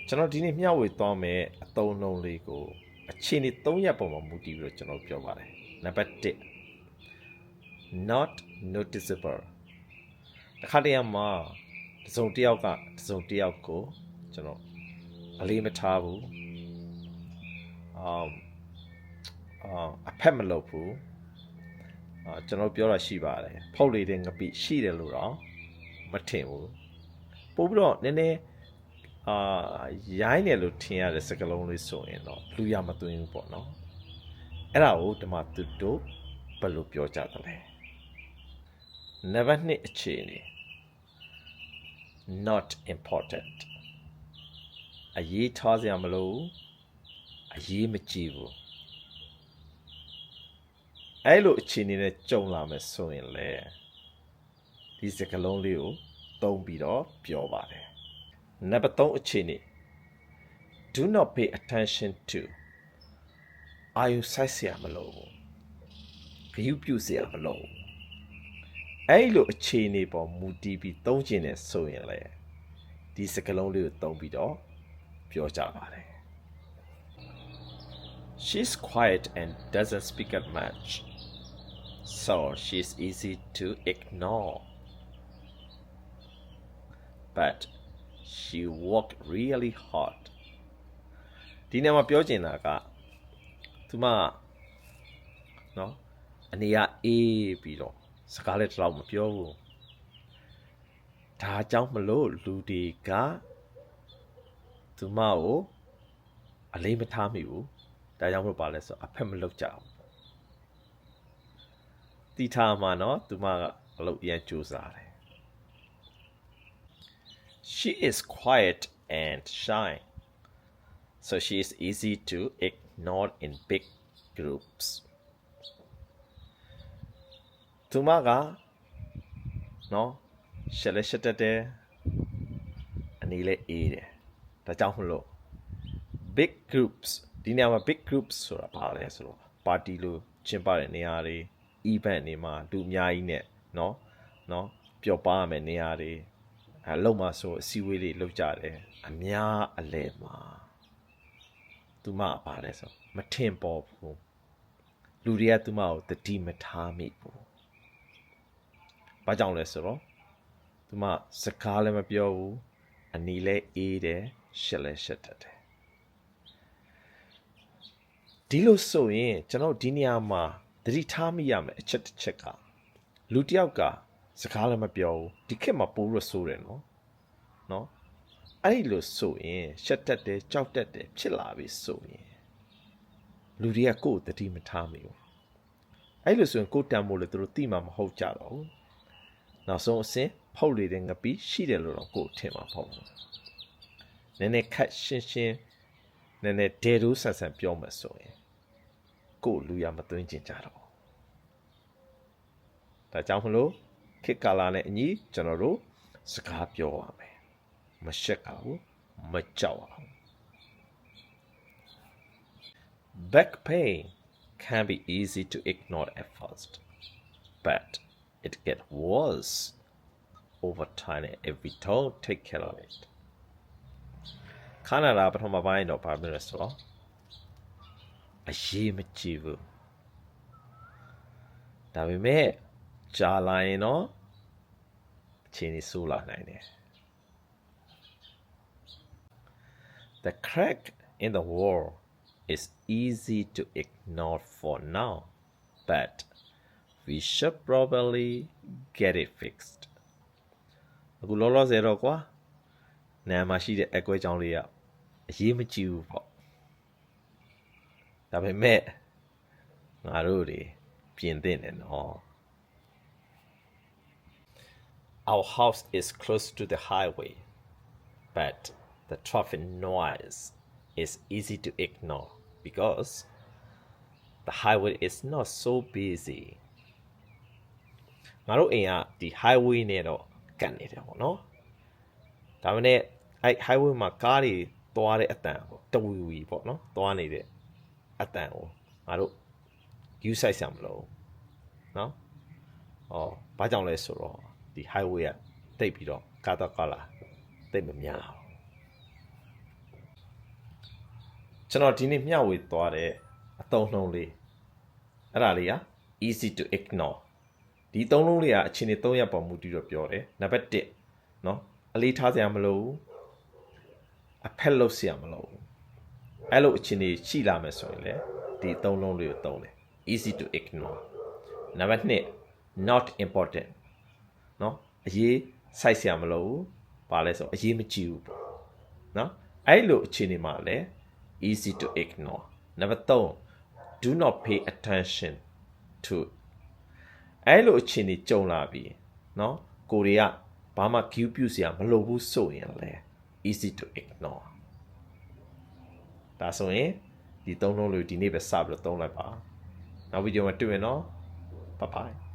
ကျွန်တော်ဒီနေ့မျှဝေသွားမယ်အသုံးအနှုန်းလေးကိုအခြေအနေ3ရပ်ပေါ်မှာမူတည်ပြီးတော့ကျွန်တော်ပြောပါတယ်နံပါတ်1 not noticeable တစ်ခါတည်းမှာတစ်စုံတစ်ယောက်ကတစ်စုံတစ်ယောက်ကိုကျွန်တော်အလေးမထားဘူးအဖက်မလုပ်ဘူးကျွန်တော်ပြောတာရှိပါတယ်ဖောက်လေတဲ့ငပိရှိတယ်လို့တော့မထင်ဘူးပို့ပြီးတော့နည်းနည်းရိုင်းတယ်လို့ထင်ရတဲ့စကားလုံးလေးဆိုရင်တော့လူရမသွင်းဘူးပေါ့နော်အဲ့ဒါကိုဒီမှာသူတို့ဘယ်လိုပြောကြသလဲနံပါတ်2အခြေအနေ not important အရေးထားစရာမလိုအရေးမကြီးဘူးအဲ့လိုအခြေအနေနဲ့ကြုံလာမယ်ဆိုရင်လေဒီစကားလုံးလေးကိုသုံးပြီးတော့ပြောပါတယ်နံပါတ်3အခြေအနေ do not pay attention to အာယုစိုက်စရာမလိုဘူးဂရုပြုစရာမလိုဘူးအဲ့လိုအခြေအနေပေါ်မူတည်ပြီးသုံးကျင်တယ်ဆိုရင်လေဒီစကားလုံးလေးကိုသုံးပြီးတော့ပြောကြပါတယ် She's quiet and doesn't speak up much so she's easy to ignore but she worked really hard ဒီနေ့မှာပြောချင်တာကသူမနော်အနေရအေးပြီးတော့စကားလည်းတော့မပြောဘူးဒါကြောင့်မလို့လူတွေကသူမကိုအလေးမထားမိဘူးဒါကြောင့်မလို့ပါလဲဆိုအဖက်မလုပ်ကြဘူးတီထားမှာနော်သူမကအလုပ်အရင်ကြိုးစားတယ် She is quiet and shy so she is easy to ignore in big groups သူမကနော်ရှက်လက်ရှက်တတ်တယ်အနေနဲ့အေးတယ်ဒါကြောင့်မလို့ big groups ဒီနေရာမှာ big groups ဆိုတာဘာလဲဆိုတော့ပါတီလို့ကျင်းပတဲ့နေရာတွေ event တွေမှာလူအများကြီးနဲ့နော်ပျော်ပါရမယ်နေရာတွေလုံမှာဆိုအစည်းအဝေးတွေလုပ်ကြတယ်အများအလဲမှာသူမပါလဲဆိုမထင်ပေါ်ဘူးလူတွေကသူမကိုတတိမထားမိဘူးဘာကြောင့်လဲဆိုတော့သူမစကားလည်းမပြောဘူးအနီလည်းအေးတယ်ရှက်လည်းရှက်တတ်တယ်ဒီလိုဆိုရင်ကျွန်တော်ဒီနေရာမှာတတိထားမိရမယ်အချက်တစ်ချက်ကလူတစ်ယောက်ကစကားလည်းမပြောဘူးဒီခေတ်မှာပိုးရဆိုးတယ်နော်အဲ့လိုဆိုရင်ရှက်တတ်တယ်ကြောက်တတ်တယ်ဖြစ်လာပြီဆိုရင်လူတွေကကိုယ်တတိမထားမိဘူးအဲ့လိုဆိုရင်ကိုယ်တန်ဖို့လေသူတို့သိမှမဟုတ်ကြတော့ဘူးနောက်ဆုံးအဆင့်ဖောက်လေတဲ့ငပိရှိတယ်လို့တော့ကိုယ်ထင်မှာမဟုတ်ဘူးနည်းနည်းခက်ရှင်းနည်းနည်းဒေဒိုးဆန်ဆန်ပြောမှဆိုရင်ကိုယ်လူရမသွင်းကျင်ကြတော့ဒါကြောင့်မလို့ခေတ်ကာလနဲ့အညီကျွန်တော်တို့စကားပြောရမယ်မရှက်အောင်မကြောက်အောင် Back pain can be easy to ignore at first but it gets worse over time if we don't take care of it ခန္ဓာရာပထမပိုင်းတော့ဘာဖြစ်လဲဆိုတော့အရေးမကြီးဘူးဒါပေမဲ့ကြာလာရင်တော့အခြေအနေဆိုးလာနိုင်တယ် The crack in the wall is easy to ignore for now but we should probably get it fixed အခုလောလောဆယ်တော့ကွာနာမှာရှိတဲ့အကွဲကြောင်းလေးကအရေးမကြီးဘူးပေါ့ဒါပေမဲ့ငါတို့တွေပြင်သင့်တယ်နော် Our house is close to the highway but the traffic noise is easy to ignore because the highway is not so busy ငါတို့အိမ်ကဒီ highway နဲ့တော့ကပ်နေတယ်ပေါ့နော်ဒါပေမဲ့အဲ့ highway မှာကားတွေသွားတဲ့အတန်ပေါ့တဝီဝီပေါ့နော်သွားနေတဲ့အတန်ကိုငါတို့ view site ဆံမလို့နော်ဘာကြောင့်လဲဆိုတော့ဒီ highway ကတိတ်ပြီးတော့ကားတော့ကားလာတိတ်မများဘူး ကျွန်တော်ဒီနေ့မျှဝေသွားတဲ့အသုံးနှုန်းလေးအဲ့ဒါလေးက easy to ignore ဒီသုံးလုံးလေးကအခြေအနေ၃ရပ်ပေါ်မူတည်တော့ပြောတယ်နံပါတ်1เนาะအလေးထားစရာမလိုဘူးအဖက်လုပ်စရာမလိုဘူးအဲ့လိုအခြေအနေရှိလာမယ်ဆိုရင်လေဒီသုံးလုံးလေးကိုသုံးတယ် easy to ignore နံပါတ်2 not important เนาะအရေးစိုက်စရာမလိုဘူးဘာလဲဆိုအရေးမကြီးဘူးပေါ့เนาะအဲ့လိုအခြေအနေမှာလေ easy to ignore နံပါတ်3 do not pay attention to အဲ့လိုအခြေအနေကြုံလာပြီเนาะကိုတွေကဘာမှ view ပြုစရာမလိုဘူးဆိုရင်လေ easy to ignore ဒါဆိုရင်ဒီသုံးလုံးလေးဒီနေ့ပဲစပြီးတော့သုံးလိုက်ပါနောက်ဗီဒီယိုမှာတွေ့မယ်နော် bye bye